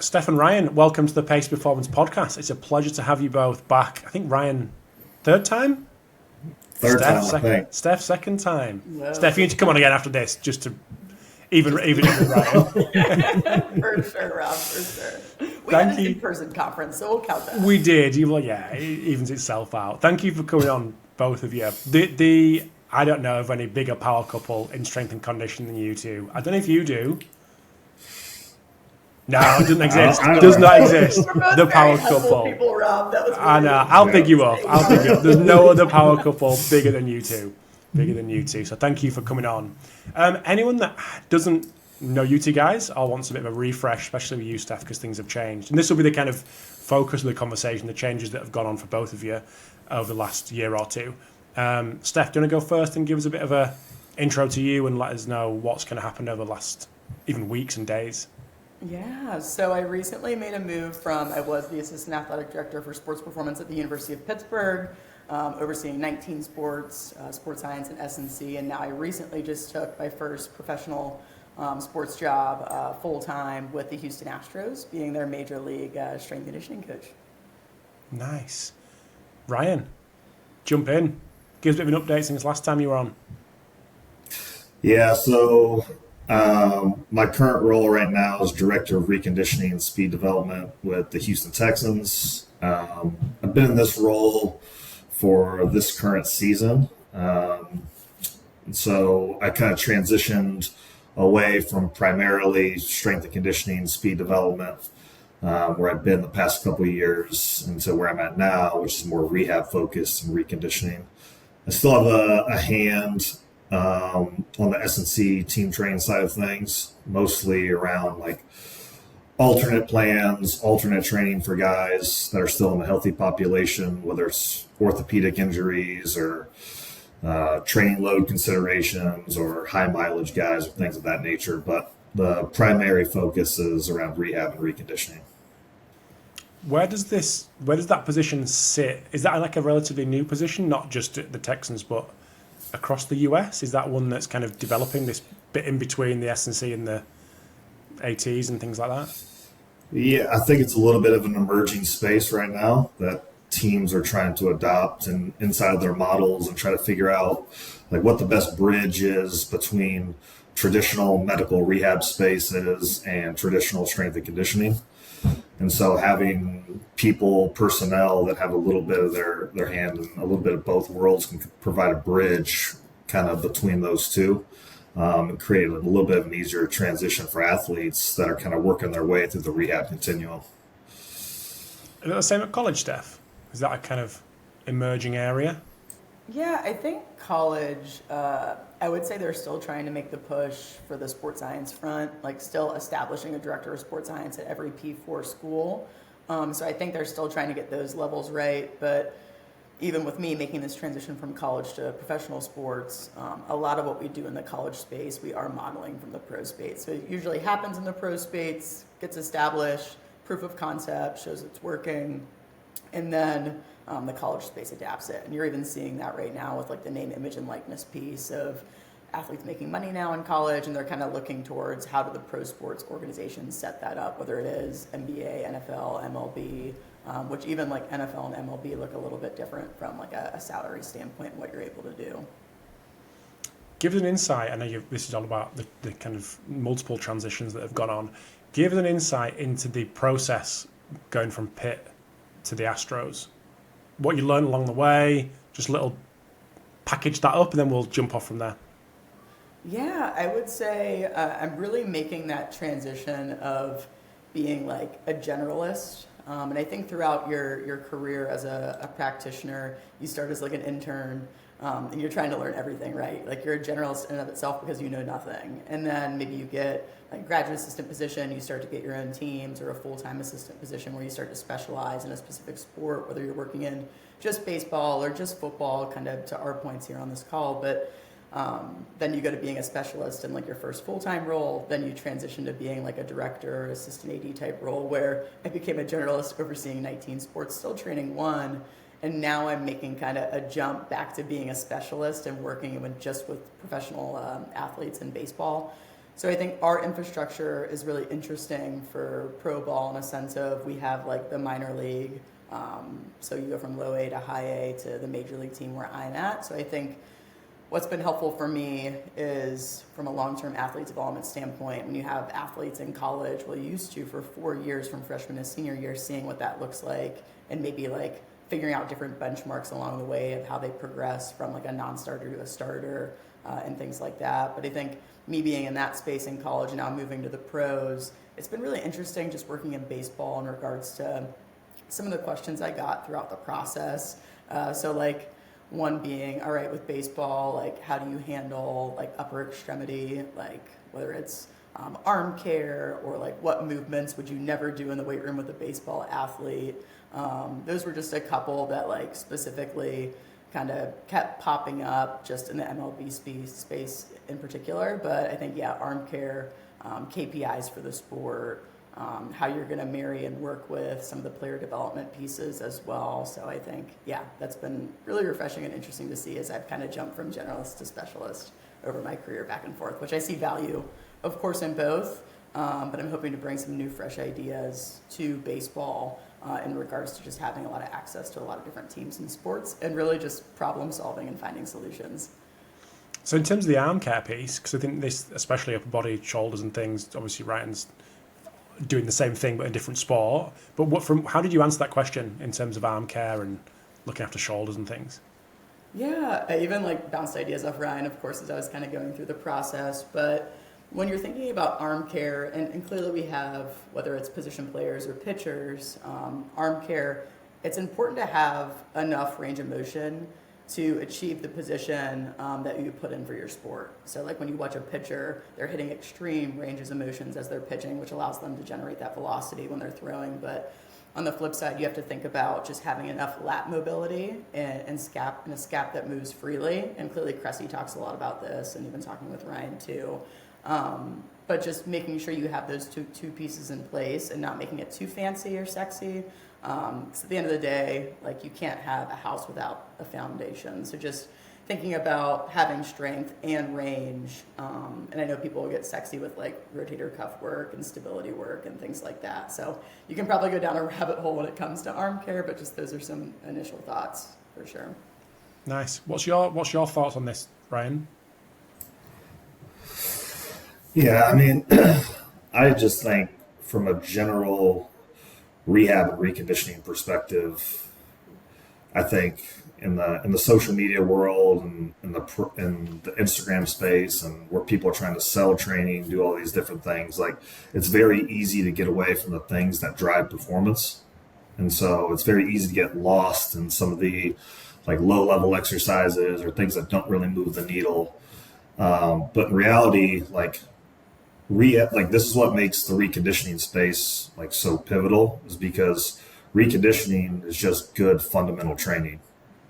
Steph and Ryan, welcome to the Pacey Performance Podcast. It's a pleasure to have you both back. I think Ryan, third time? Third time, I think. Steph, second time. No. Steph, you need to come on again after this, just to even with Ryan. For sure, Rob, for sure. We had an in-person conference, so we'll count that. We did. It evens itself out. Thank you for coming on, both of you. I don't know of any bigger power couple in strength and conditioning than you two. I don't know if you do. No, it doesn't exist. Does not exist. The power couple. People, Rob. That was really I know. I'll pick you up. There's no other power couple bigger than you two. So thank you for coming on. Anyone that doesn't know you two guys or wants a bit of a refresh, especially with you, Steph, because things have changed. And this will be the kind of focus of the conversation, the changes that have gone on for both of you over the last year or two. Steph, do you want to go first and give us a bit of a intro to you and let us know what's going to happen over the last even weeks and days? Yeah, so I recently made a move from, I was the Assistant Athletic Director for Sports Performance at the University of Pittsburgh, overseeing 19 sports, sports science and S&C, and now I recently just took my first professional sports job full-time with the Houston Astros, being their major league strength and conditioning coach. Nice. Ryan, jump in. Give us a bit of an update since last time you were on. Yeah, so my current role right now is Director of Reconditioning and Speed Development with the Houston Texans. I've been in this role for this current season. So I kind of transitioned away from primarily strength and conditioning, speed development, where I've been the past couple of years, into where I'm at now, which is more rehab focused and reconditioning. I still have a hand on the S&C team training side of things, mostly around like alternate plans, alternate training for guys that are still in a healthy population, whether it's orthopedic injuries or training load considerations or high mileage guys or things of that nature. But the primary focus is around rehab and reconditioning. Where does that position sit? Is that like a relatively new position, not just at the Texans, but across the US? Is that one that's kind of developing, this bit in between the S&C and the ATs and things like that? Yeah, I think it's a little bit of an emerging space right now that teams are trying to adopt and inside of their models and try to figure out like what the best bridge is between traditional medical rehab spaces and traditional strength and conditioning. And so having personnel that have a little bit of their hand in a little bit of both worlds can provide a bridge kind of between those two, and create a little bit of an easier transition for athletes that are kind of working their way through the rehab continuum. Is that the same at college, Steph? Is that a kind of emerging area? Yeah, I think college, I would say they're still trying to make the push for the sports science front, like still establishing a director of sports science at every P4 school. So I think they're still trying to get those levels right. But even with me making this transition from college to professional sports, a lot of what we do in the college space, we are modeling from the pro space. So it usually happens in the pro space, gets established, proof of concept, shows it's working, and then the college space adapts it. And you're even seeing that right now with like the name, image, and likeness piece of athletes making money now in college, and they're kind of looking towards how do the pro sports organizations set that up, whether it is NBA, NFL, MLB, which even like NFL and MLB look a little bit different from like a salary standpoint and what you're able to do. Give us an insight. I know this is all about the kind of multiple transitions that have gone on. Give us an insight into the process going from Pitt to the Astros. What you learned along the way, just a little package that up, and then we'll jump off from there. Yeah, I would say I'm really making that transition of being like a generalist. And I think throughout your career as a practitioner, you start as like an intern, and you're trying to learn everything, right? Like you're a generalist in and of itself because you know nothing. And then maybe you get like a graduate assistant position, you start to get your own teams, or a full-time assistant position where you start to specialize in a specific sport, whether you're working in just baseball or just football, kind of to our points here on this call. But then you go to being a specialist in like your first full-time role, then you transition to being like a director, assistant AD type role, where I became a generalist overseeing 19 sports, still training one, and now I'm making kind of a jump back to being a specialist and working with professional athletes in baseball. So I think our infrastructure is really interesting for pro ball in a sense of we have like the minor league. So you go from low A to high A to the major league team where I'm at. So I think what's been helpful for me is from a long-term athlete development standpoint, when you have athletes in college, well, you used to for 4 years from freshman to senior year, seeing what that looks like and maybe like figuring out different benchmarks along the way of how they progress from like a non-starter to a starter and things like that. But I think me being in that space in college and now moving to the pros, it's been really interesting just working in baseball in regards to some of the questions I got throughout the process. So like one being, all right, with baseball, like how do you handle like upper extremity, like whether it's arm care or like what movements would you never do in the weight room with a baseball athlete? Those were just a couple that like specifically kind of kept popping up just in the MLB space in particular. But I think, yeah, arm care, KPIs for the sport, how you're going to marry and work with some of the player development pieces as well. So I think, yeah, that's been really refreshing and interesting to see as I've kind of jumped from generalist to specialist over my career back and forth, which I see value, of course, in both. But I'm hoping to bring some new, fresh ideas to baseball in regards to just having a lot of access to a lot of different teams and sports and really just problem solving and finding solutions. So in terms of the arm care piece, because I think this, especially upper body, shoulders and things, obviously Ryan's doing the same thing but in a different sport. But how did you answer that question in terms of arm care and looking after shoulders and things? Yeah, I even like bounced ideas off Ryan, of course, as I was kind of going through the process. But when you're thinking about arm care, and clearly we have, whether it's position players or pitchers, arm care, it's important to have enough range of motion to achieve the position that you put in for your sport. So like when you watch a pitcher, they're hitting extreme ranges of motions as they're pitching, which allows them to generate that velocity when they're throwing. But on the flip side, you have to think about just having enough lat mobility and a scap that moves freely. And clearly Cressy talks a lot about this, and even talking with Ryan too. But just making sure you have those two pieces in place and not making it too fancy or sexy. Because at the end of the day, like you can't have a house without a foundation. So just thinking about having strength and range. And I know people will get sexy with like rotator cuff work and stability work and things like that. So you can probably go down a rabbit hole when it comes to arm care, but just those are some initial thoughts for sure. Nice. What's your thoughts on this, Ryan? Yeah, I mean, I just think from a general rehab and reconditioning perspective, I think in the social media world and in the Instagram space and where people are trying to sell training, do all these different things, like it's very easy to get away from the things that drive performance. And so it's very easy to get lost in some of the like low level exercises or things that don't really move the needle. But in reality, like this is what makes the reconditioning space like so pivotal, is because reconditioning is just good fundamental training.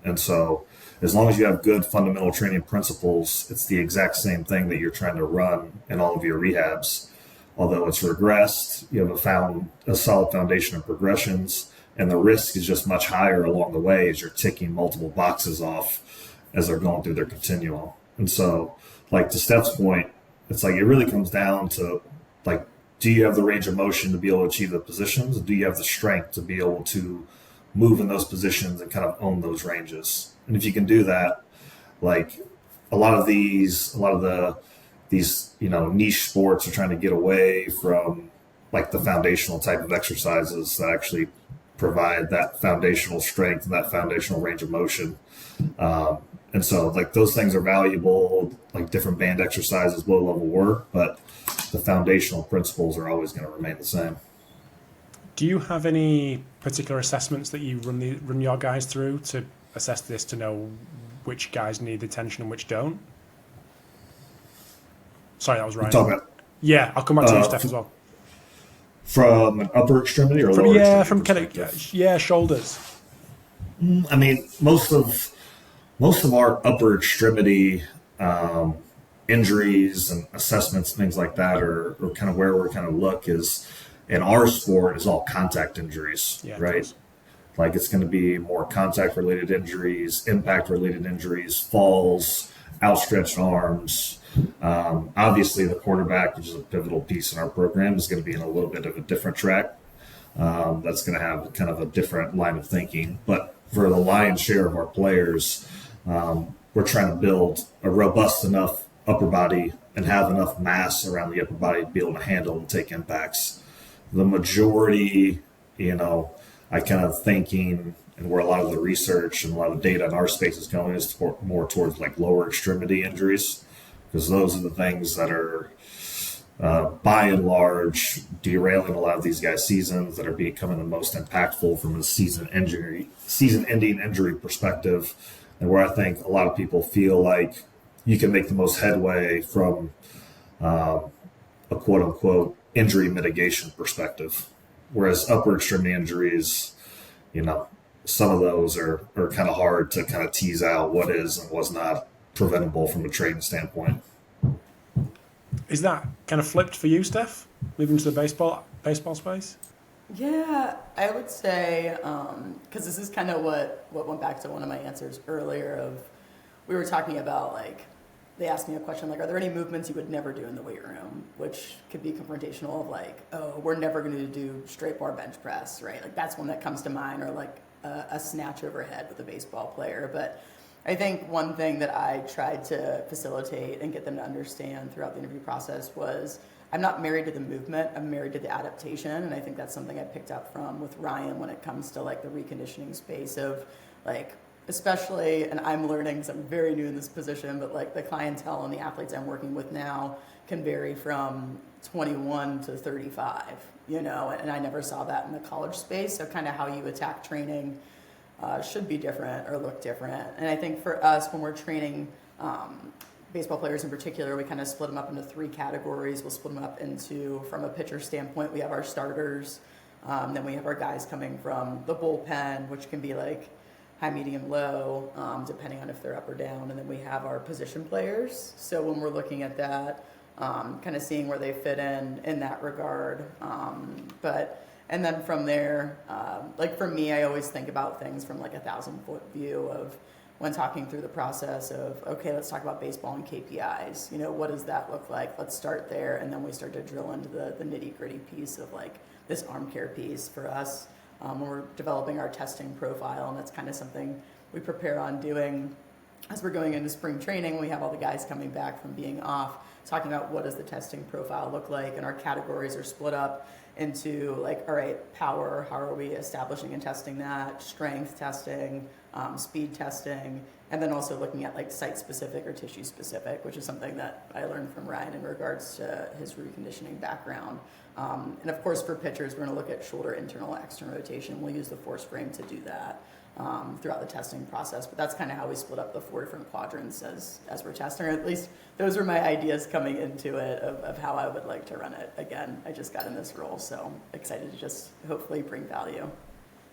And so as long as you have good fundamental training principles, it's the exact same thing that you're trying to run in all of your rehabs. Although it's regressed, you have a solid foundation of progressions, and the risk is just much higher along the way as you're ticking multiple boxes off as they're going through their continuum. And so, like to Steph's point, it's like it really comes down to like, do you have the range of motion to be able to achieve the positions? Do you have the strength to be able to move in those positions and kind of own those ranges? And if you can do that, like a lot of these niche sports are trying to get away from like the foundational type of exercises that actually provide that foundational strength and that foundational range of motion. And so like those things are valuable, like different band exercises, low level work, but the foundational principles are always going to remain the same. Do you have any particular assessments that you run your guys through to assess this, to know which guys need attention and which don't? Sorry, that was Ryan. Yeah, I'll come back to you, Steph, as well. From an upper extremity or lower extremity? From kind of, shoulders. I mean, most of our upper extremity injuries and assessments, things like that, are kind of where we're kind of look is in our sport is all contact injuries, right? Like it's going to be more contact related injuries, impact related injuries, falls, outstretched arms, Obviously, the quarterback, which is a pivotal piece in our program, is going to be in a little bit of a different track. That's going to have kind of a different line of thinking. But for the lion's share of our players, we're trying to build a robust enough upper body and have enough mass around the upper body to be able to handle and take impacts. The majority, I kind of thinking, and where a lot of the research and a lot of data in our space is going is more towards like lower extremity injuries, because those are the things that are by and large derailing a lot of these guys' seasons, that are becoming the most impactful from a season-ending injury perspective, and where I think a lot of people feel like you can make the most headway from a quote-unquote injury mitigation perspective. Whereas upper extremity injuries, some of those are kind of hard to kind of tease out what is and was not preventable from a training standpoint. Is that kind of flipped for you, Steph, moving to the baseball space? Yeah, I would say, because this is kind of what went back to one of my answers earlier of, we were talking about, like, they asked me a question like, are there any movements you would never do in the weight room? Which could be confrontational of like, oh, we're never going to do straight bar bench press, right? Like that's one that comes to mind, or like a snatch overhead with a baseball player. But I think one thing that I tried to facilitate and get them to understand throughout the interview process was, I'm not married to the movement, I'm married to the adaptation. And I think that's something I picked up from with Ryan when it comes to like the reconditioning space of like, especially, and I'm learning because I'm very new in this position, but like the clientele and the athletes I'm working with now can vary from 21 to 35, and I never saw that in the college space. So kind of how you attack training should be different or look different. And I think for us, when we're training baseball players in particular, we kind of split them up into 3 categories. We'll split them up into, from a pitcher standpoint, we have our starters, then we have our guys coming from the bullpen, which can be like high, medium, low, depending on if they're up or down. And then we have our position players. So when we're looking at that, kind of seeing where they fit in that regard. And then from there, like for me, I always think about things from like 1,000-foot view of when talking through the process of, okay, let's talk about baseball and KPIs. What does that look like? Let's start there. And then we start to drill into the nitty gritty piece of like this arm care piece for us. When we're developing our testing profile, and that's kind of something we prepare on doing as we're going into spring training. We have all the guys coming back from being off, talking about what does the testing profile look like, and our categories are split up into like, all right, power, how are we establishing and testing that, strength testing, speed testing, and then also looking at like site-specific or tissue-specific, which is something that I learned from Ryan in regards to his reconditioning background. And of course, for pitchers, we're going to look at shoulder internal, external rotation. We'll use the force frame to do that throughout the testing process. But that's kind of how we split up the 4 different quadrants as we're testing. Or at least those were my ideas coming into it of how I would like to run it. Again, I just got in this role, so excited to just hopefully bring value.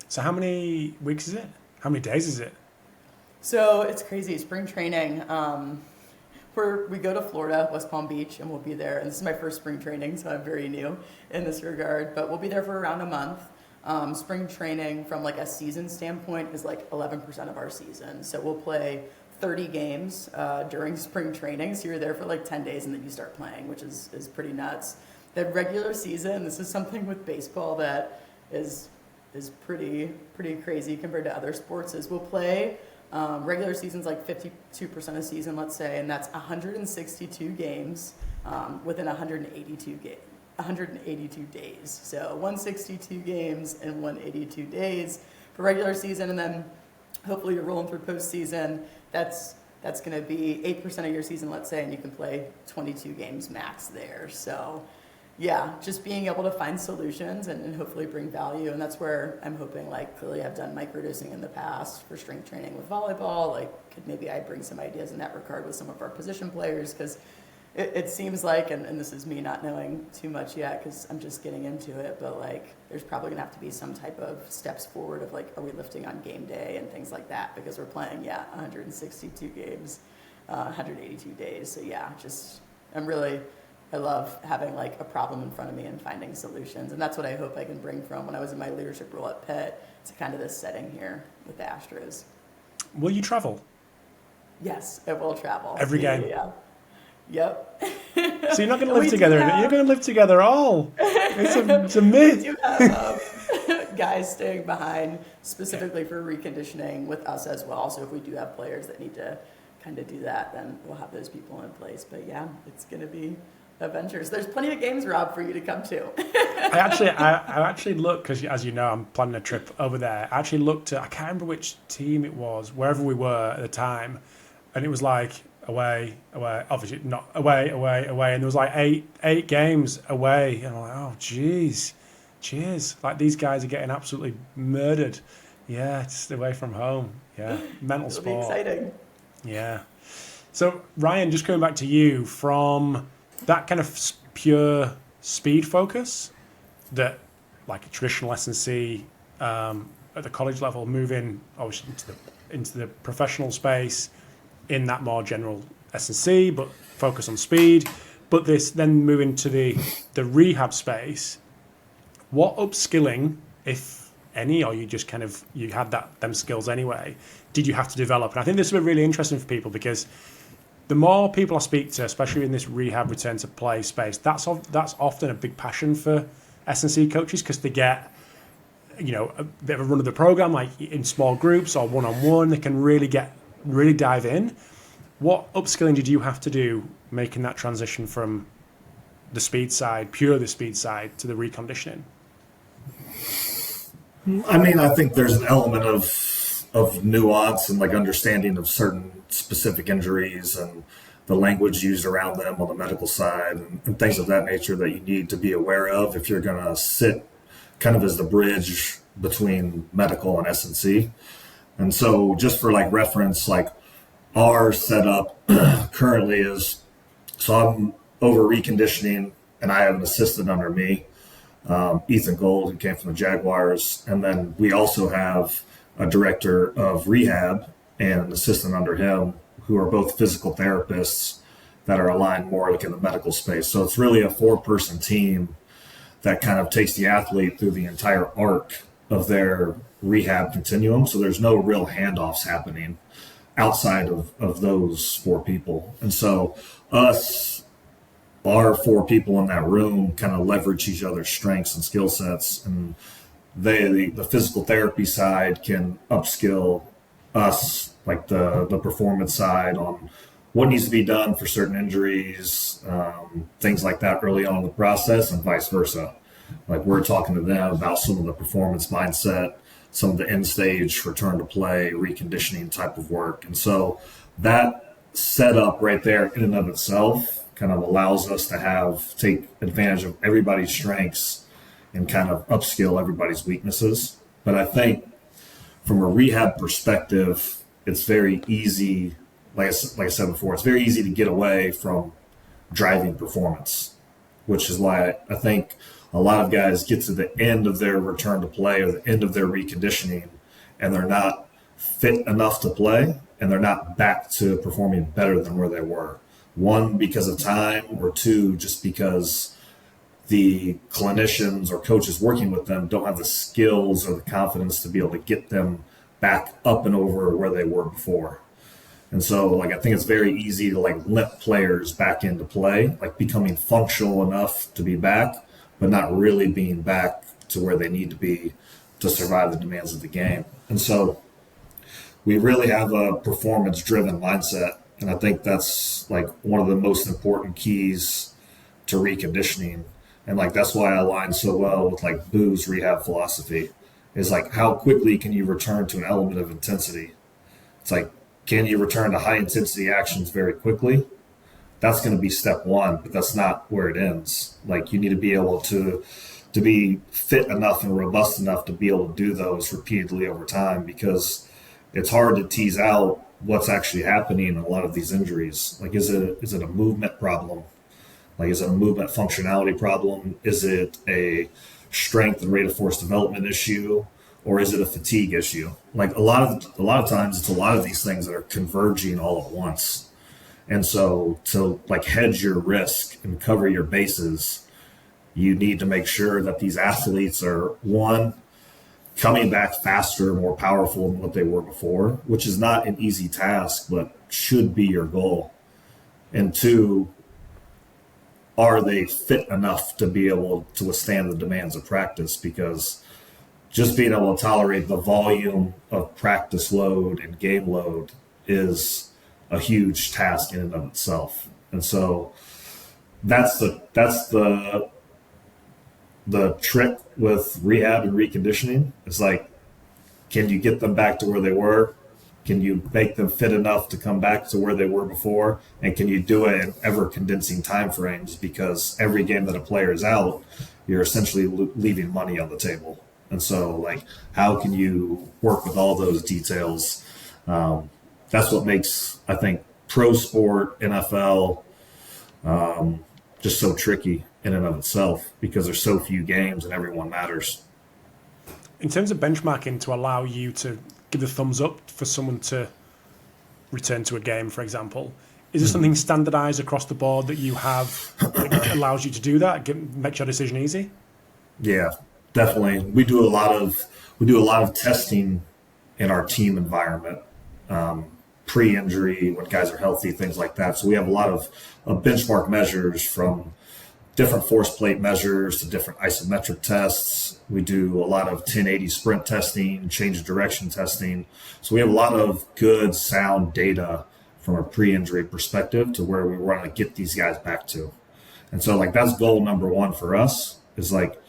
So how many weeks is it? How many days is it? So it's crazy. Spring training. We go to Florida, West Palm Beach, and we'll be there. And this is my first spring training, so I'm very new in this regard. But we'll be there for around a month. Spring training, from like a season standpoint, is like 11% of our season. So we'll play 30 games during spring training. So you're there for like 10 days, and then you start playing, which is pretty nuts. The regular season, this is something with baseball that is pretty crazy compared to other sports. Is we'll play. Regular season's like 52% of season, let's say, and that's 162 games within 182 days. So 162 games in 182 days for regular season, and then hopefully you're rolling through postseason. That's going to be 8% of your season, let's say, and you can play 22 games max there. So yeah, just being able to find solutions and hopefully bring value. And that's where I'm hoping, like, clearly I've done microdosing in the past for strength training with volleyball. Like, could maybe I bring some ideas in that regard with some of our position players? Because it seems like, and this is me not knowing too much yet because I'm just getting into it, but like there's probably gonna have to be some type of steps forward of like, are we lifting on game day and things like that, because we're playing 162 games, 182 days. So yeah, just I love having like a problem in front of me and finding solutions, and that's what I hope I can bring from when I was in my leadership role at Pitt to kind of this setting here with the Astros. Will you travel? Yes, I will travel. Every game? Yep. So you're not going to live together. You're going to live together all. It's a myth. We do have guys staying behind specifically for reconditioning with us as well. So if we do have players that need to kind of do that, then we'll have those people in place. But yeah, it's going to be adventures. There's plenty of games, Rob, for you to come to. I actually looked, because as you know, I'm planning a trip over there. I actually looked at, I can't remember which team it was, wherever we were at the time, and it was like away, obviously not away, and there was like eight games away, and I'm like, oh geez, cheers! Like these guys are getting absolutely murdered. Yeah, it's away from home. Yeah, mental It'll sport. be exciting. Yeah. So Ryan, just coming back to you, from that kind of pure speed focus that like a traditional S&C at the college level, moving obviously into the professional space in that more general S&C, but focus on speed. But this then moving to the rehab space, what upskilling, if any, or you just kind of, you had them skills anyway, did you have to develop? And I think this will be really interesting for people, because the more people I speak to, especially in this rehab return to play space, that's often a big passion for S&C coaches, because they get, a bit of a run of the program, like in small groups or one-on-one. They can really dive in. What upskilling did you have to do making that transition from the speed side, the speed side, to the reconditioning? I mean, I think there's an element of nuance and like understanding of certain specific injuries and the language used around them on the medical side and things of that nature that you need to be aware of if you're going to sit kind of as the bridge between medical and S&C. And so just for like reference, like our setup currently is, so I'm over reconditioning and I have an assistant under me, Ethan Gold, who came from the Jaguars. And then we also have a director of rehab and an assistant under him, who are both physical therapists that are aligned more like in the medical space. So it's really a 4-person team that kind of takes the athlete through the entire arc of their rehab continuum. So there's no real handoffs happening outside of those 4 people. And so our 4 people in that room kind of leverage each other's strengths and skill sets. And the physical therapy side can upskill us, like the performance side, on what needs to be done for certain injuries, things like that early on in the process, and vice versa. Like we're talking to them about some of the performance mindset, some of the end stage return to play, reconditioning type of work. And so that setup right there in and of itself kind of allows us to take advantage of everybody's strengths and kind of upskill everybody's weaknesses. But I think from a rehab perspective, it's very easy, like I said before, it's very easy to get away from driving performance, which is why I think a lot of guys get to the end of their return to play or the end of their reconditioning, and they're not fit enough to play, and they're not back to performing better than where they were. 1, because of time, or 2, just because the clinicians or coaches working with them don't have the skills or the confidence to be able to get them back up and over where they were before. And so like I think it's very easy to like limp players back into play, like becoming functional enough to be back, but not really being back to where they need to be to survive the demands of the game. And so we really have a performance driven mindset. And I think that's like one of the most important keys to reconditioning. And like that's why I align so well with like Boo's rehab philosophy, is like how quickly can you return to an element of intensity? It's like, can you return to high intensity actions very quickly? That's going to be step 1, but that's not where it ends. Like you need to be able to be fit enough and robust enough to be able to do those repeatedly over time, because it's hard to tease out what's actually happening in a lot of these injuries. Like, is it a movement problem? Like, is it a movement functionality problem? Is it a strength and rate of force development issue? Or is it a fatigue issue? Like a lot of times it's a lot of these things that are converging all at once. And so to like hedge your risk and cover your bases, you need to make sure that these athletes are, 1, coming back faster, more powerful than what they were before, which is not an easy task, but should be your goal. And 2, are they fit enough to be able to withstand the demands of practice? Because just being able to tolerate the volume of practice load and game load is a huge task in and of itself. And so that's the trick with rehab and reconditioning. It's like, can you get them back to where they were? Can you make them fit enough to come back to where they were before? And can you do it in ever condensing time frames? Because every game that a player is out, you're essentially leaving money on the table. And so, like, how can you work with all those details? That's what makes, I think, pro sport, NFL, just so tricky in and of itself, because there's so few games and everyone matters. In terms of benchmarking to allow you to give the thumbs up for someone to return to a game, for example, is there something standardized across the board that you have that allows you to do that, makes your decision easy? Yeah, definitely. We do a lot of testing in our team environment, pre-injury, when guys are healthy, things like that. So we have a lot of benchmark measures, from different force plate measures to different isometric tests. We do a lot of 1080 sprint testing, change of direction testing. So we have a lot of good, sound data from a pre-injury perspective to where we want to get these guys back to. And so, like, that's goal number one for us, is like,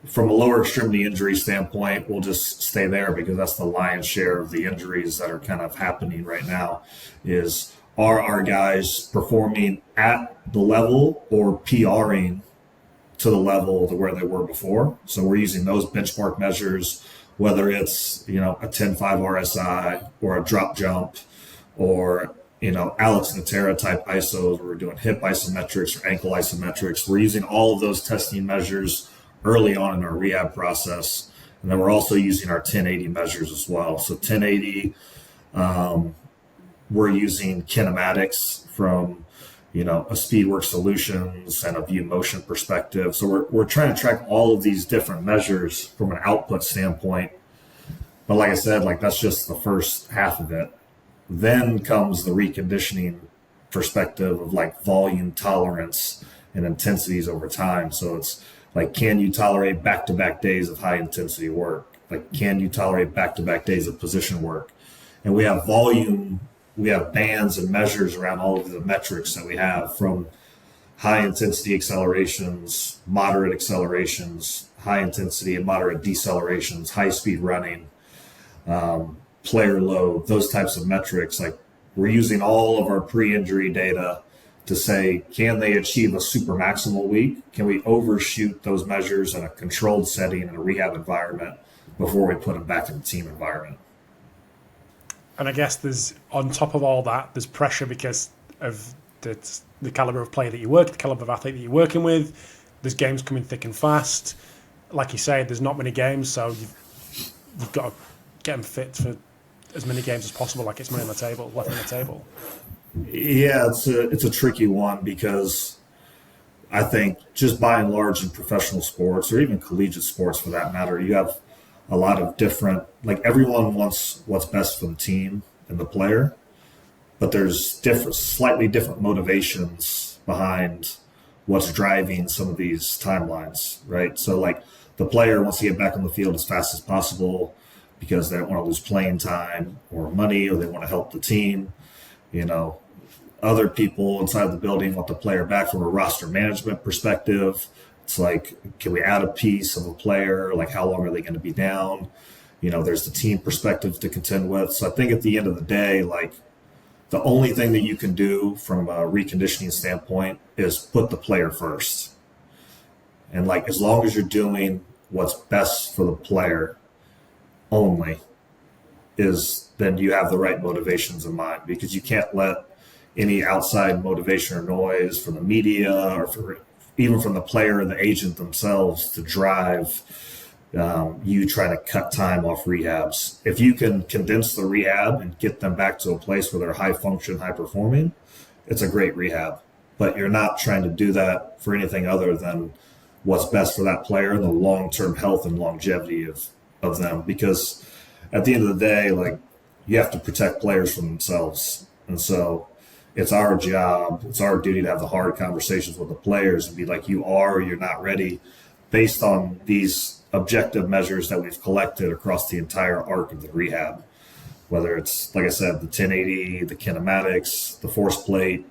from a lower extremity injury standpoint, we'll just stay there because that's the lion's share of the injuries that are kind of happening right now. Are our guys performing at the level or PRing to the level to where they were before? So we're using those benchmark measures, whether it's, a 10.5 RSI or a drop jump, or, Alex Natera type ISOs where we're doing hip isometrics or ankle isometrics. We're using all of those testing measures early on in our rehab process. And then we're also using our 1080 measures as well. So 1080, we're using kinematics from, a Speedworks Solutions and a View Motion perspective. So we're trying to track all of these different measures from an output standpoint. But like I said, that's just the first half of it. Then comes the reconditioning perspective of volume tolerance and intensities over time. So it's like, can you tolerate back-to-back days of high intensity work? Can you tolerate back-to-back days of position work? And we have volume. We have bands and measures around all of the metrics that we have, from high intensity accelerations, moderate accelerations, high intensity and moderate decelerations, high speed running, player load, those types of metrics. We're using all of our pre-injury data to say, can they achieve a super maximal week? Can we overshoot those measures in a controlled setting in a rehab environment before we put them back in the team environment? And I guess there's, on top of all that, there's pressure because of the caliber of player that you work, the caliber of athlete that you're working with. There's games coming thick and fast. Like you say, there's not many games, so you've got to get them fit for as many games as possible, like it's money on the table, left on the table. Yeah, it's a tricky one, because I think just by and large in professional sports, or even collegiate sports for that matter, you have a lot of different, everyone wants what's best for the team and the player, but there's slightly different motivations behind what's driving some of these timelines, right? So the player wants to get back on the field as fast as possible because they don't want to lose playing time or money, or they want to help the team. Other people inside the building want the player back from a roster management perspective. It's can we add a piece of a player? How long are they going to be down? There's the team perspective to contend with. So I think at the end of the day, the only thing that you can do from a reconditioning standpoint is put the player first. And as long as you're doing what's best for the player only, then you have the right motivations in mind, because you can't let any outside motivation or noise from the media, or even from the player and the agent themselves, to drive you trying to cut time off rehabs. If you can condense the rehab and get them back to a place where they're high function, high performing, it's a great rehab. But you're not trying to do that for anything other than what's best for that player and the long-term health and longevity of them. Because at the end of the day, you have to protect players from themselves. And so it's our job, it's our duty to have the hard conversations with the players and be like, you are or you're not ready, based on these objective measures that we've collected across the entire arc of the rehab. Whether it's, like I said, the 1080, the kinematics, the force plate,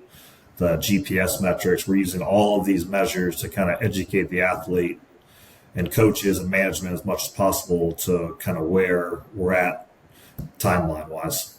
the GPS metrics, we're using all of these measures to kind of educate the athlete and coaches and management as much as possible to kind of where we're at timeline wise.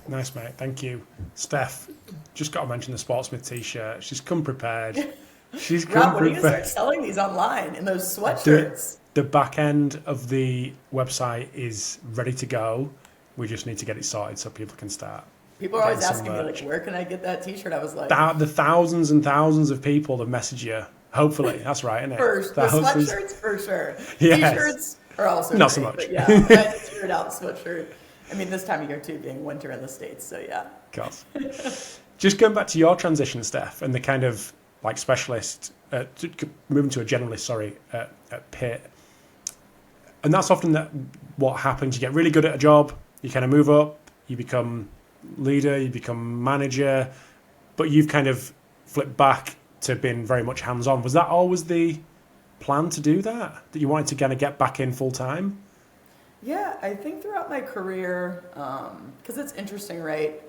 Nice, mate. Thank you. Steph, just got to mention the Sportsmith t-shirt. She's come prepared. She's come Rob, when are you prepared. gonna start selling these online in those sweatshirts? The back end of the website is ready to go. We just need to get it sorted so people can start. People are always asking me, like, where can I get that t-shirt? I was like... The thousands and thousands of people that message you. Hopefully. That's right, isn't it? First, the sweatshirts, for sure. Yes. T-shirts are also not great, so much. But yeah, I had to figure it out, the sweatshirt. I mean, this time of year, too, being winter in the States, so yeah. God. Just going back to your transition, Steph, and the kind of, like, specialist, moving to a generalist, at Pitt. And that's often what happens. You get really good at a job, you kind of move up, you become leader, you become manager, but you've kind of flipped back to being very much hands-on. Was that always the plan to do that you wanted to kind of get back in full-time? Yeah, I think throughout my career, because it's interesting, right?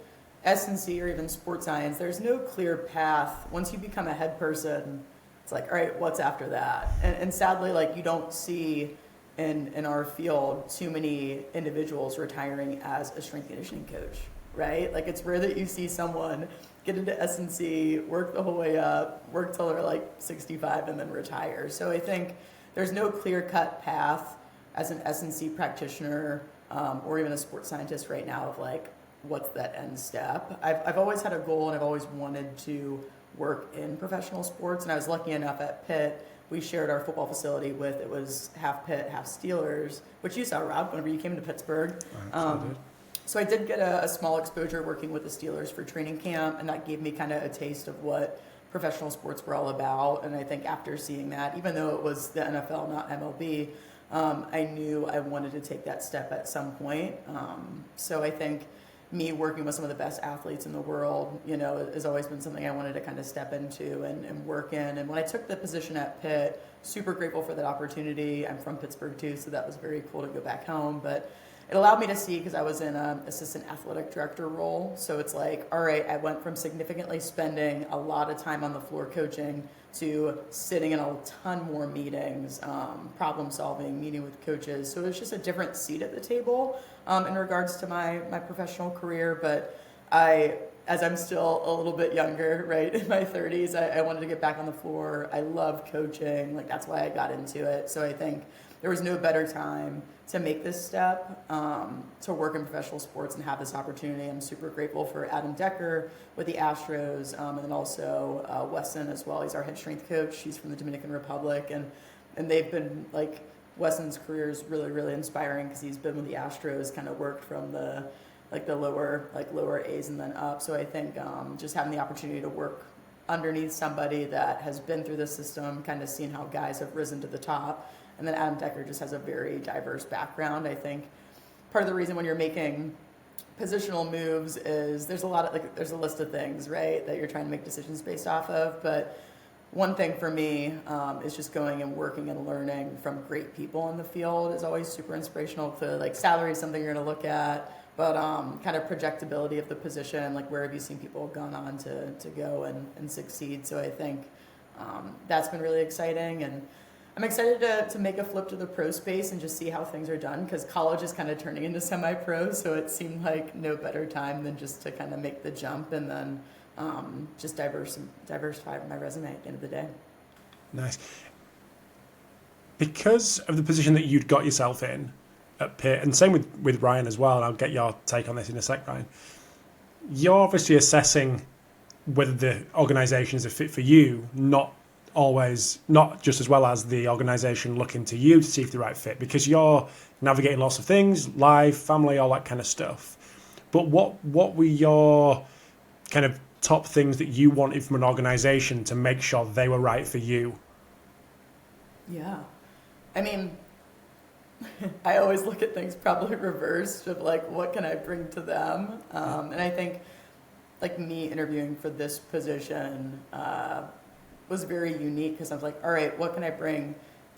S&C or even sports science, there's no clear path. Once you become a head person, it's like, all right, what's after that? And sadly, like, you don't see in our field too many individuals retiring as a strength conditioning coach, right? Like, it's rare that you see someone get into S&C, work the whole way up, work till they're like 65 and then retire. So I think there's no clear-cut path as an S&C practitioner or even a sports scientist right now of like, what's that end step? I've always had a goal and I've always wanted to work in professional sports, and I was lucky enough at Pitt. We shared our football facility with, it was half Pitt, half Steelers, which you saw, Rob, whenever you came to Pittsburgh. So I did get a small exposure working with the Steelers for training camp, and that gave me kind of a taste of what professional sports were all about. And I think after seeing that, even though it was the NFL, not MLB, I knew I wanted to take that step at some point. So I think me working with some of the best athletes in the world, has always been something I wanted to kind of step into and work in. And when I took the position at Pitt, super grateful for that opportunity. I'm from Pittsburgh too, so that was very cool to go back home. But it allowed me to see, because I was in an assistant athletic director role. So it's like, all right, I went from significantly spending a lot of time on the floor coaching to sitting in a ton more meetings, problem solving, meeting with coaches. So it was just a different seat at the table in regards to my professional career. But as I'm still a little bit younger, right, in my 30s, I wanted to get back on the floor. I love coaching. Like, that's why I got into it. So I think there was no better time to make this step, to work in professional sports and have this opportunity. I'm super grateful for Adam Decker with the Astros, and then also Wesson as well. He's our head strength coach. He's from the Dominican Republic, and they've been, like, Wesson's career is really, really inspiring because he's been with the Astros, kind of worked from the lower A's and then up. So I think just having the opportunity to work underneath somebody that has been through the system, kind of seeing how guys have risen to the top. And then Adam Decker just has a very diverse background. I think part of the reason when you're making positional moves is there's a list of things, right, that you're trying to make decisions based off of. But one thing for me is just going and working and learning from great people in the field is always super inspirational. Clearly, like, salary is something you're going to look at, but kind of projectability of the position, like, where have you seen people gone on to go and succeed. So I think that's been really exciting. And I'm excited to make a flip to the pro space and just see how things are done, because college is kind of turning into semi-pro, so it seemed like no better time than just to kind of make the jump and then just diversify my resume at the end of the day. Nice. Because of the position that you'd got yourself in at Pitt, and same with Ryan as well, and I'll get your take on this in a sec, Ryan, you're obviously assessing whether the organisation is a fit for you, not just as well as the organisation looking to you to see if the right fit, because you're navigating lots of things, life, family, all that kind of stuff. But what were your kind of top things that you wanted from an organisation to make sure they were right for you? Yeah. I mean, I always look at things probably reversed of like, what can I bring to them? And I think like me interviewing for this position was very unique because I was like, all right, what can I bring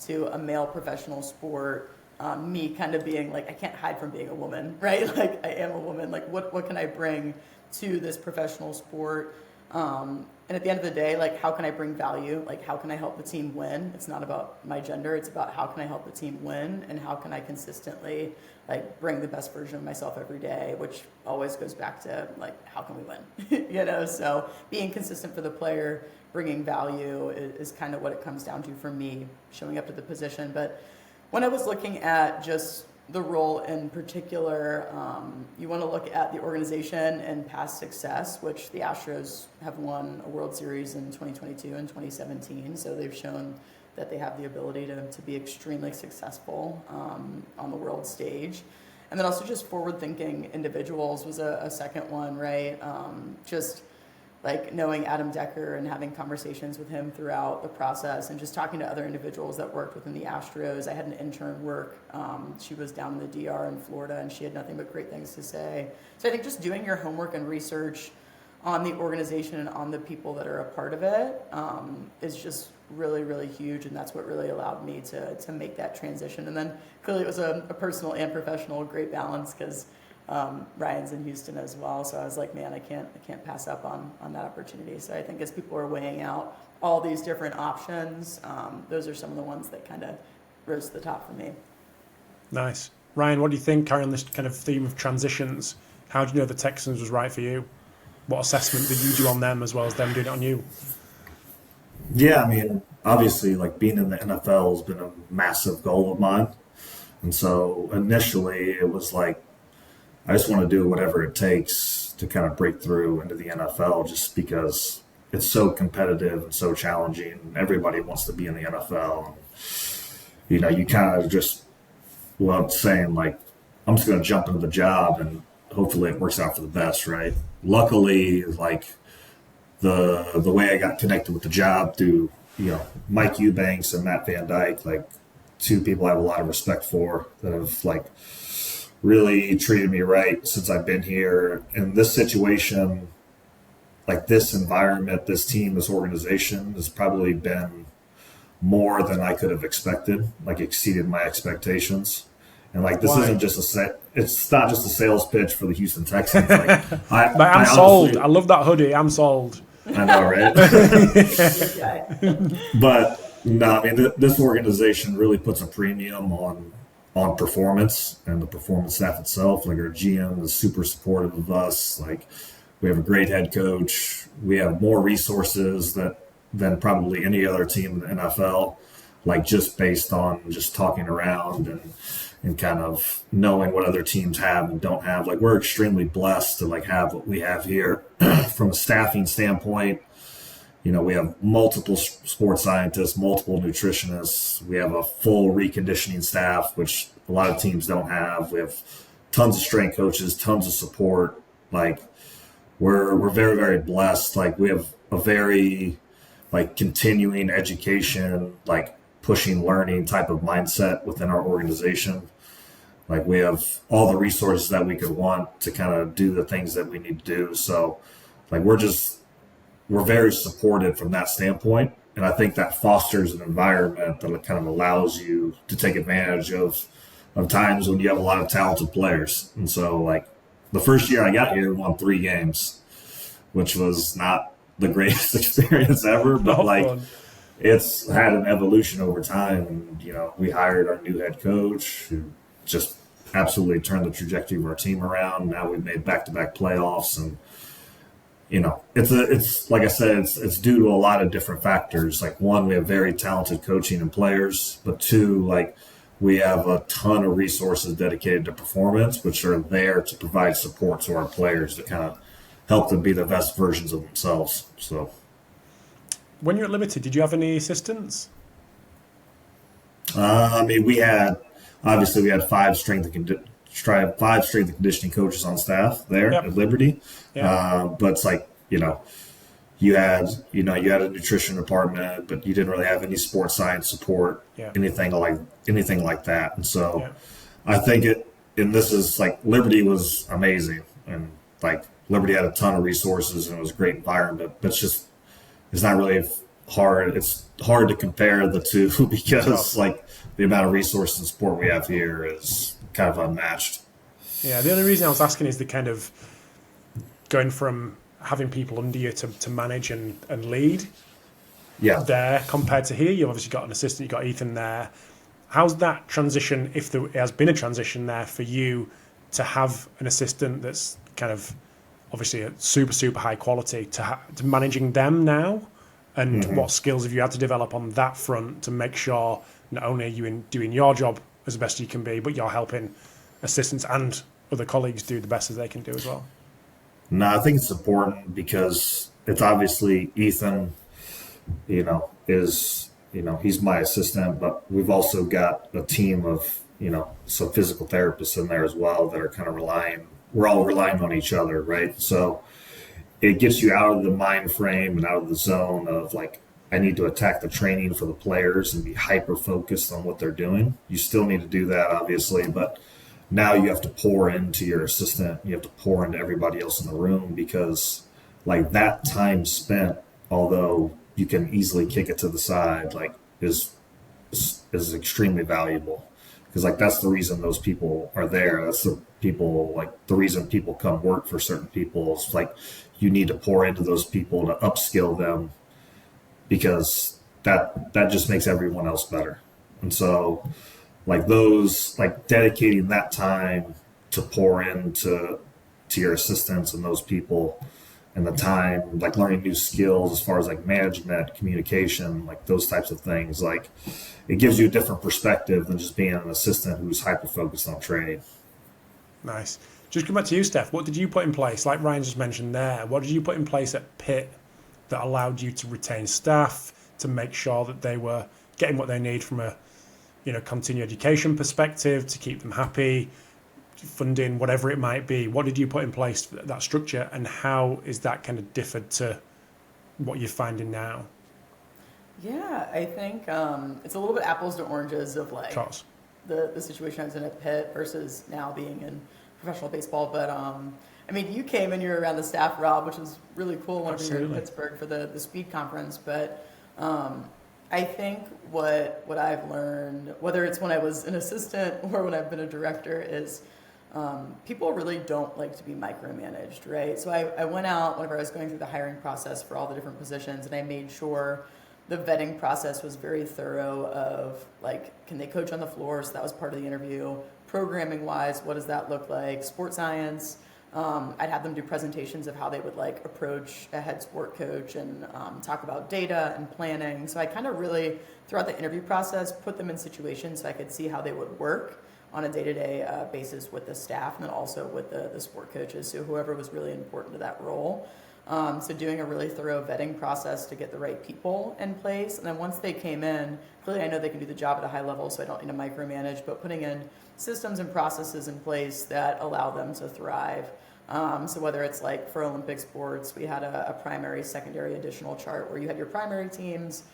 to a male professional sport? Me kind of being like, I can't hide from being a woman, right? Like I am a woman. Like what can I bring to this professional sport? And at the end of the day, like how can I bring value? Like how can I help the team win? It's not about my gender. It's about how can I help the team win and how can I consistently like bring the best version of myself every day, which always goes back to like, how can we win? So being consistent for the player, bringing value is kind of what it comes down to for me showing up to the position. But when I was looking at just the role in particular, you want to look at the organization and past success, which the Astros have won a World Series in 2022 and 2017. So they've shown that they have the ability to be extremely successful on the world stage. And then also just forward-thinking individuals was a second one, right? Just like knowing Adam Decker and having conversations with him throughout the process and just talking to other individuals that worked within the Astros. I had an intern work. She was down in the DR in Florida and she had nothing but great things to say. So I think just doing your homework and research on the organization and on the people that are a part of it is just really, really huge. And that's what really allowed me to make that transition. And then clearly it was a personal and professional great balance because Ryan's in Houston as well, so I was like, man, I can't pass up on that opportunity. So I think as people are weighing out all these different options, those are some of the ones that kind of rose to the top for me. Nice. Ryan, what do you think, carrying on this kind of theme of transitions? How do you know the Texans was right for you? What assessment did you do on them as well as them doing it on you? Yeah, I mean, obviously, like being in the NFL has been a massive goal of mine. And so initially it was like, I just want to do whatever it takes to kind of break through into the NFL just because it's so competitive and so challenging. And everybody wants to be in the NFL. And, you kind of just love saying, like, I'm just going to jump into the job and hopefully it works out for the best, right? Luckily, like, the way I got connected with the job through, Mike Eubanks and Matt Van Dyke, like, two people I have a lot of respect for that have, like, really treated me right since I've been here. In this situation, like this environment, this team, this organization has probably been more than I could have expected, like exceeded my expectations. And like this isn't just it's not just a sales pitch for the Houston Texans. Like, I'm sold. I love that hoodie. I'm sold. I know, right? But no, I mean, this organization really puts a premium on performance and the performance staff itself. Like our GM is super supportive of us. Like we have a great head coach. We have more resources than probably any other team in the NFL, like just based on just talking around and kind of knowing what other teams have and don't have. Like we're extremely blessed to like have what we have here from a staffing standpoint. We have multiple sports scientists, multiple nutritionists. We have a full reconditioning staff, which a lot of teams don't have. We have tons of strength coaches, tons of support. Like we're very, very blessed. Like we have a very like continuing education, like pushing learning type of mindset within our organization. Like we have all the resources that we could want to kind of do the things that we need to do. So like we're very supported from that standpoint. And I think that fosters an environment that kind of allows you to take advantage of times when you have a lot of talented players. And so like the first year I got here, we won 3 games, which was not the greatest experience ever, but it's had an evolution over time. And, we hired our new head coach who just absolutely turned the trajectory of our team around. Now we've made back-to-back playoffs and, it's like I said, it's due to a lot of different factors. Like one, we have very talented coaching and players, but 2, like we have a ton of resources dedicated to performance, which are there to provide support to our players to kind of help them be the best versions of themselves. So, when you're at Liberty, did you have any assistants? I mean, we had 5 strength and conditioning coaches on staff there at Liberty. But it's like, you had a nutrition department, but you didn't really have any sports science support, anything like that. And so I think this is like Liberty was amazing. And like Liberty had a ton of resources and it was a great environment, but it's not really hard. It's hard to compare the two because like the amount of resources and support we have here is kind of unmatched. Yeah, the only reason I was asking is the kind of going from having people under you to manage and lead there compared to here. You've obviously got an assistant, you've got Ethan there. How's that transition, if there has been a transition there for you to have an assistant that's kind of obviously a super, super high quality to managing them now? And what skills have you had to develop on that front to make sure not only are you doing your job as best you can be, but you're helping assistants and other colleagues do the best as they can do as well? No, I think it's important because it's obviously Ethan, he's my assistant, but we've also got a team of, some physical therapists in there as well that are kind of we're all relying on each other, right? So it gets you out of the mind frame and out of the zone of like, I need to attack the training for the players and be hyper focused on what they're doing. You still need to do that, obviously, but now you have to pour into your assistant. You have to pour into everybody else in the room because like that time spent, although you can easily kick it to the side, like is extremely valuable because like that's the reason those people are there. That's the reason people come work for certain people. It's like you need to pour into those people to upskill them because that just makes everyone else better. And so like dedicating that time to pour into your assistants and those people and the time, like learning new skills as far as like management, communication, like those types of things, like it gives you a different perspective than just being an assistant who's hyper-focused on training. Nice. Just come back to you, Steph. What did you put in place? Like Ryan just mentioned there, what did you put in place at Pitt that allowed you to retain staff, to make sure that they were getting what they need from a continuing education perspective, to keep them happy, funding, whatever it might be? What did you put in place for that structure, and how is that kind of differed to what you're finding now? Yeah, I think it's a little bit apples to oranges of like the situation I was in at Pitt versus now being in professional baseball. But you came and you were around the staff, Rob, which was really cool when we were in Pittsburgh for the speed conference. But I think what I've learned, whether it's when I was an assistant or when I've been a director, is people really don't like to be micromanaged, right? So I went out whenever I was going through the hiring process for all the different positions, and I made sure the vetting process was very thorough of like, can they coach on the floor? So that was part of the interview. Programming wise, what does that look like? Sports science. I'd have them do presentations of how they would like approach a head sport coach and talk about data and planning. So I kind of really, throughout the interview process, put them in situations so I could see how they would work on a day-to-day basis with the staff and then also with the sport coaches, so whoever was really important to that role. So doing a really thorough vetting process to get the right people in place. And then once they came in, clearly I know they can do the job at a high level, so I don't need to micromanage, but putting in systems and processes in place that allow them to thrive. So whether it's like for Olympic sports, we had a primary, secondary, additional chart where you had your primary teams.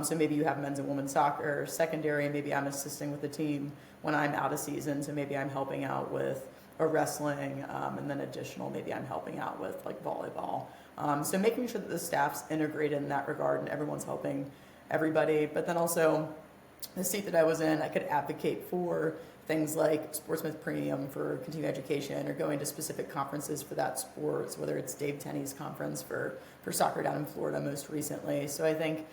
So maybe you have men's and women's soccer. Secondary, maybe I'm assisting with the team when I'm out of season. So maybe I'm helping out with a wrestling, and then additional, maybe I'm helping out with like volleyball. So making sure that the staff's integrated in that regard and everyone's helping everybody. But then also the seat that I was in, I could advocate for things like Sportsman's Premium for continuing education or going to specific conferences for that sport, whether it's Dave Tenney's conference for soccer down in Florida most recently. So I think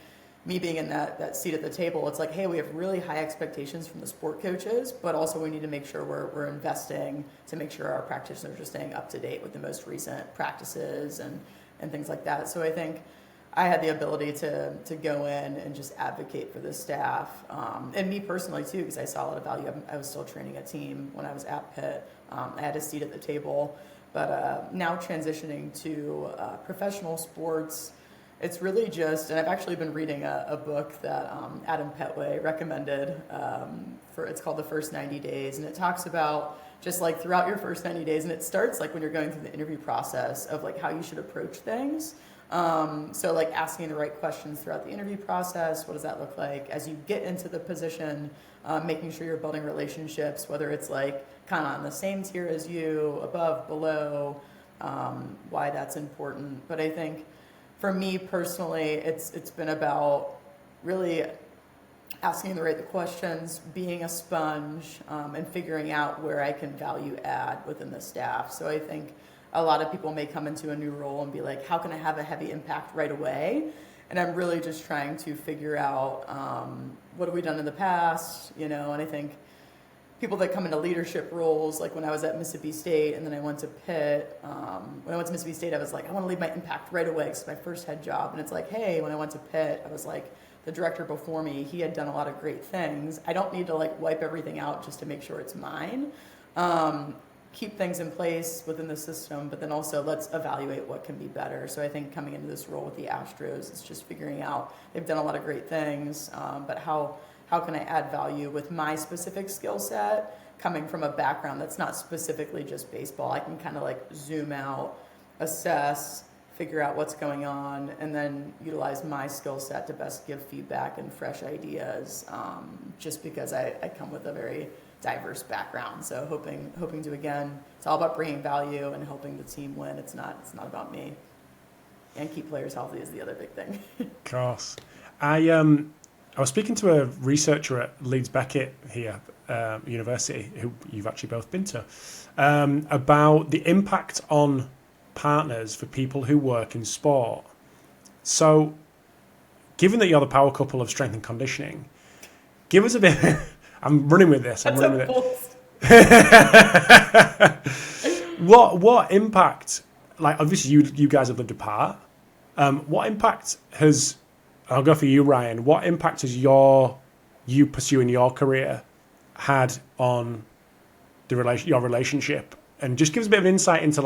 me being in that seat at the table, it's like, hey, we have really high expectations from the sport coaches, but also we need to make sure we're investing to make sure our practitioners are staying up to date with the most recent practices and things like that. So I think I had the ability to go in and just advocate for the staff, and me personally too, because I saw a lot of value. I was still training a team when I was at Pitt. I had a seat at the table, but now transitioning to professional sports, it's really just, and I've actually been reading a book that Adam Petway recommended. It's called The First 90 Days, and it talks about just like throughout your first 90 days, and it starts like when you're going through the interview process of like how you should approach things. So like asking the right questions throughout the interview process, what does that look like? As you get into the position, making sure you're building relationships, whether it's like kind of on the same tier as you, above, below, why that's important. But I think for me personally, it's been about really asking the right questions, being a sponge, and figuring out where I can value add within the staff. So I think a lot of people may come into a new role and be like, how can I have a heavy impact right away? And I'm really just trying to figure out what have we done in the past, and I think people that come into leadership roles, like when I was at Mississippi State and then I went to Pitt, when I went to Mississippi State, I was like, I want to leave my impact right away because it's my first head job. And it's like, hey, when I went to Pitt, I was like, the director before me, he had done a lot of great things. I don't need to wipe everything out just to make sure it's mine. Keep things in place within the system, but then also let's evaluate what can be better. So I think coming into this role with the Astros is just figuring out they've done a lot of great things, but how can I add value with my specific skill set, coming from a background that's not specifically just baseball. I can kind of zoom out, assess, figure out what's going on, and then utilize my skill set to best give feedback and fresh ideas, just because I come with a very diverse background. So hoping to, again, it's all about bringing value and helping the team win. It's not about me. And keep players healthy is the other big thing. Of course. I was speaking to a researcher at Leeds Beckett here, University, who you've actually both been to, about the impact on partners for people who work in sport. So, given that you're the power couple of strength and conditioning, give us a bit. I'm running with this. What impact? Obviously, you guys have lived apart. What impact has? I'll go for you, Ryan. What impact has you pursuing your career had on your relationship? And just give us a bit of insight into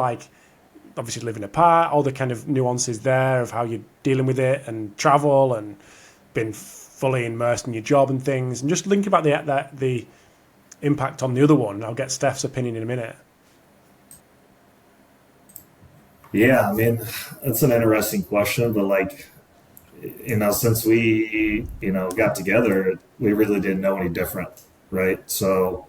obviously living apart, all the kind of nuances there of how you're dealing with it, and travel, and being fully immersed in your job and things, and just think about the impact on the other one. I'll get Steph's opinion in a minute. Yeah, I mean, that's an interesting question, but since we, got together, we really didn't know any different, right? So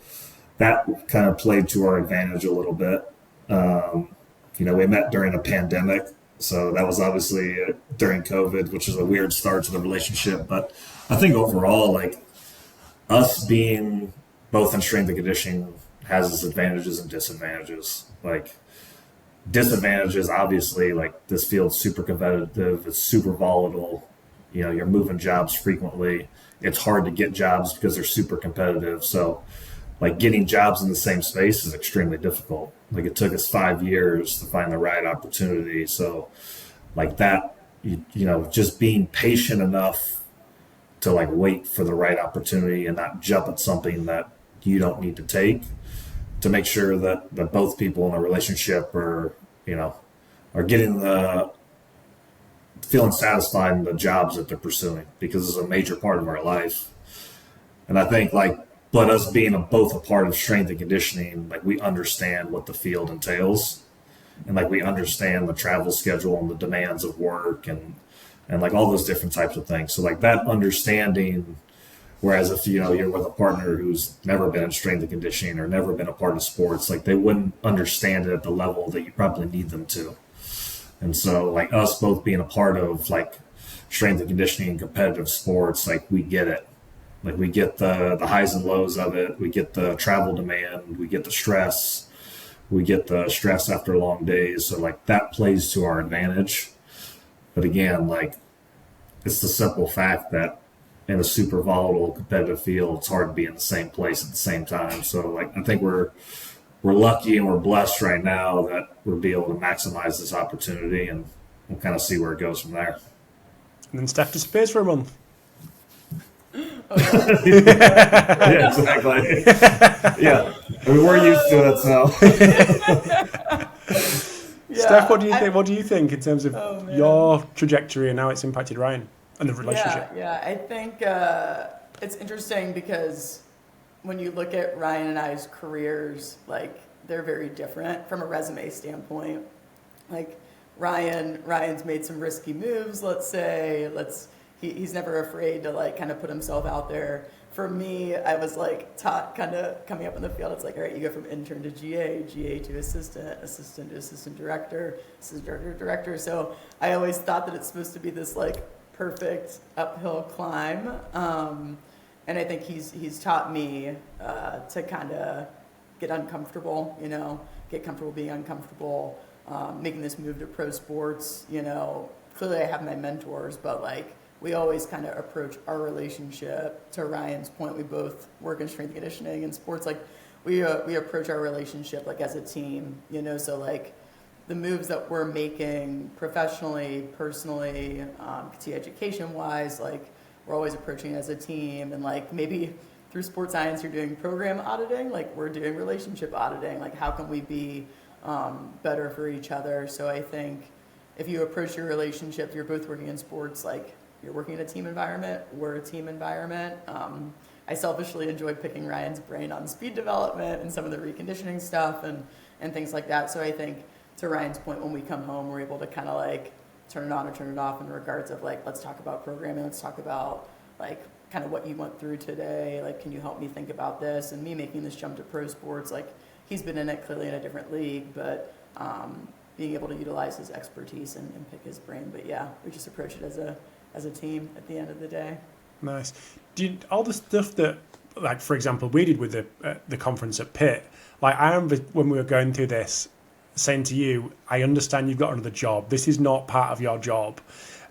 that kind of played to our advantage a little bit. We met during a pandemic, so that was obviously during COVID, which is a weird start to the relationship. But I think overall, us being both in strength and conditioning has its advantages and disadvantages. Disadvantages, obviously, this field's super competitive, it's super volatile. You're moving jobs frequently. It's hard to get jobs because they're super competitive. So getting jobs in the same space is extremely difficult. It took us 5 years to find the right opportunity. So that, just being patient enough to wait for the right opportunity and not jump at something that you don't need to take, to make sure that both people in a relationship are getting feeling satisfied in the jobs that they're pursuing, because it's a major part of our life. And I think but us being both a part of strength and conditioning, we understand what the field entails, and we understand the travel schedule and the demands of work and all those different types of things. So that understanding, whereas if you're with a partner who's never been in strength and conditioning or never been a part of sports, they wouldn't understand it at the level that you probably need them to. And so us both being a part of strength and conditioning and competitive sports, we get it. We get the highs and lows of it. We get the travel demand. We get the stress. We get the stress after long days. So that plays to our advantage. But again, it's the simple fact that in a super volatile competitive field, it's hard to be in the same place at the same time. So I think we're lucky and we're blessed right now that we'll be able to maximize this opportunity, and we'll kind of see where it goes from there. And then Steph disappears for a month. Yeah, exactly. Yeah, we're used to it, so. Yeah. Steph, what do you think in terms of your trajectory and how it's impacted Ryan and the relationship? Yeah, I think it's interesting because when you look at Ryan and I's careers, they're very different from a resume standpoint. Ryan's made some risky moves, let's say. He's never afraid to kind of put himself out there for me, I was like taught kind of coming up in the field. It's like, all right, you go from intern to GA to assistant, assistant to assistant director, assistant director to director. So I always thought that it's supposed to be this like perfect uphill climb. And I think he's taught me to kind of get uncomfortable, get comfortable being uncomfortable, making this move to pro sports. Clearly I have my mentors, but like we always kind of approach our relationship. To Ryan's point, we both work in strength and conditioning and sports. Like we approach our relationship like as a team, So like the moves that we're making professionally, personally, education wise, like we're always approaching it as a team. And like maybe through sports science, you're doing program auditing, like we're doing relationship auditing. Like how can we be better for each other? So I think if you approach your relationship, you're both working in sports, like you're working in a team environment, we're a team environment. I selfishly enjoy picking Ryan's brain on speed development and some of the reconditioning stuff and things like that. So I think to Ryan's point, when we come home, we're able to kind of like turn it on or turn it off in regards of like, let's talk about programming, let's talk about like kind of what you went through today, like can you help me think about this? And me making this jump to pro sports, like he's been in it clearly in a different league, but being able to utilize his expertise and pick his brain. But yeah, we just approach it as a team at the end of the day. Nice. All the stuff that, like for example, we did with the conference at Pitt, like I remember when we were going through this, saying to you, I understand you've got another job. This is not part of your job.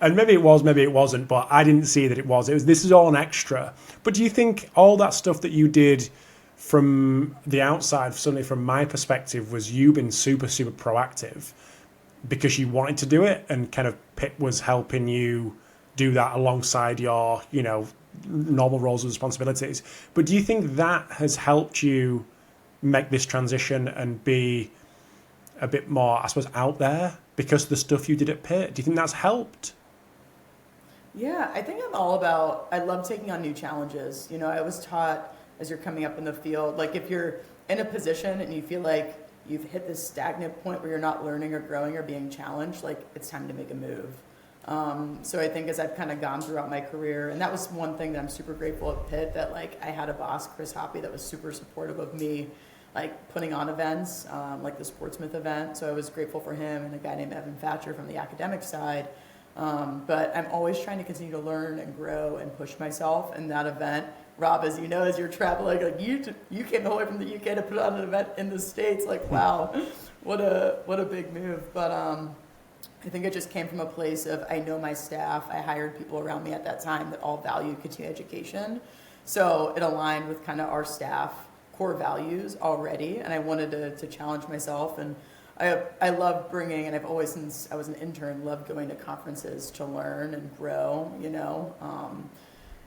And maybe it was, maybe it wasn't, but I didn't see that it was. This is all an extra. But do you think all that stuff that you did from the outside, certainly from my perspective, was you being super, super proactive because you wanted to do it and kind of Pitt was helping you do that alongside your, normal roles and responsibilities. But do you think that has helped you make this transition and be a bit more, I suppose, out there because of the stuff you did at Pitt? Do you think that's helped? Yeah, I think I love taking on new challenges. I was taught as you're coming up in the field, like if you're in a position and you feel like you've hit this stagnant point where you're not learning or growing or being challenged, like it's time to make a move. So I think as I've kind of gone throughout my career, and that was one thing that I'm super grateful at Pitt, that like I had a boss, Chris Hoppy, that was super supportive of me, like putting on events, like the Sportsmith event. So I was grateful for him and a guy named Evan Thatcher from the academic side. But I'm always trying to continue to learn and grow and push myself. And that event, Rob, as you know, as you're traveling, like you came all the way from the UK to put on an event in the States. Like, wow, what a big move. But I think it just came from a place of I know my staff. I hired people around me at that time that all valued continuing education. So it aligned with kind of our staff core values already. And I wanted to challenge myself. And I love bringing, and I've always, since I was an intern, loved going to conferences to learn and grow,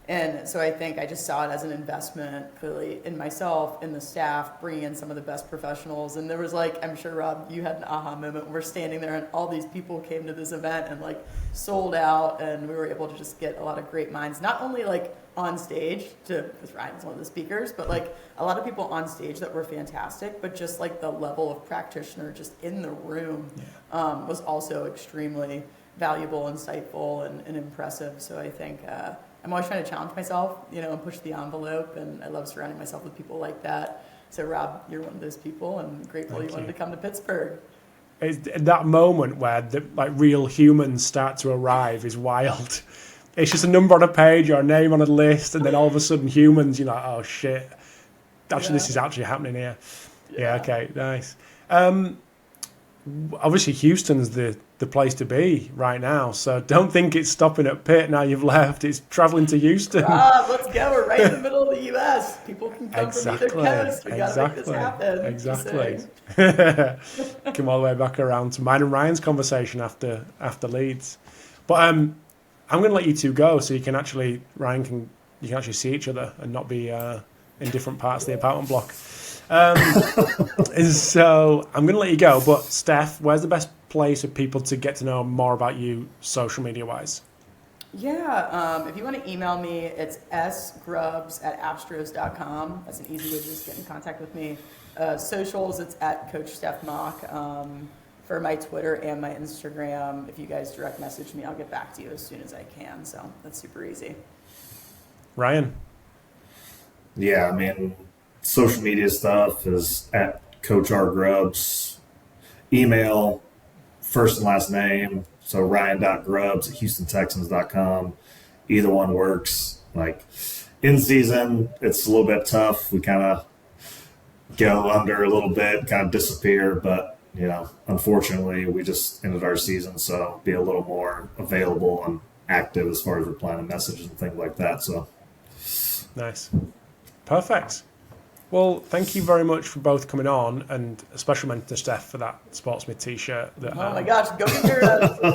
And so I think I just saw it as an investment, clearly, in myself, in the staff, bringing in some of the best professionals. And there was like, I'm sure, Rob, you had an aha moment. We're standing there and all these people came to this event and like sold out. And we were able to just get a lot of great minds, not only like on stage, because Ryan's one of the speakers, but like a lot of people on stage that were fantastic, but just like the level of practitioner just in the room was also extremely valuable, insightful, and impressive. So I think I'm always trying to challenge myself, and push the envelope, and I love surrounding myself with people like that. So Rob, you're one of those people, and grateful you wanted to come to Pittsburgh. That moment where real humans start to arrive is wild. It's just a number on a page or a name on a list, and then all of a sudden humans, you're like, oh shit, this is actually happening here. Yeah, okay, nice. Obviously Houston's the place to be right now, so don't think it's stopping at Pitt now you've left. It's traveling to Houston. Let's go. We're right in the middle of the US. People can come from either coast. We gotta make this happen. Exactly. Come all the way back around to mine and Ryan's conversation after Leeds. But I'm going to let you two go so you can actually see each other and not be in different parts of the apartment block. So I'm going to let you go. But Steph, where's the best place for people to get to know more about you, social media wise? Yeah, if you want to email me, it's sgrubbs@astros.com. That's an easy way to just get in contact with me. Socials, it's at Coach Steph Mock. For my Twitter and my Instagram, if you guys direct message me, I'll get back to you as soon as I can. So that's super easy. Ryan? Yeah, I mean, social media stuff is at Coach R Grubbs. Email, first and last name. So Ryan.Grubbs@HoustonTexans.com. Either one works. Like in season, it's a little bit tough. We kind of go under a little bit, kind of disappear, but unfortunately, we just ended our season, so be a little more available and active as far as replying to messages and things like that. So nice. Perfect. Well, thank you very much for both coming on, and a special mention to Steph for that Sportsmith t-shirt. Oh my gosh, go get your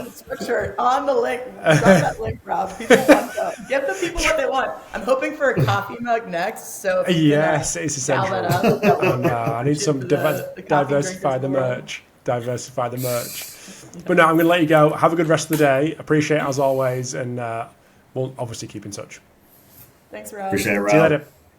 sweatshirt on the link. Drop that link, Rob. People want that. Give the people what they want. I'm hoping for a coffee mug next. So yes, it's essential. I need some diversify the merch. Diversify the merch. But no, I'm going to let you go. Have a good rest of the day. Appreciate it as always, and we'll obviously keep in touch. Thanks, Rob. Appreciate it, Rob. See you later.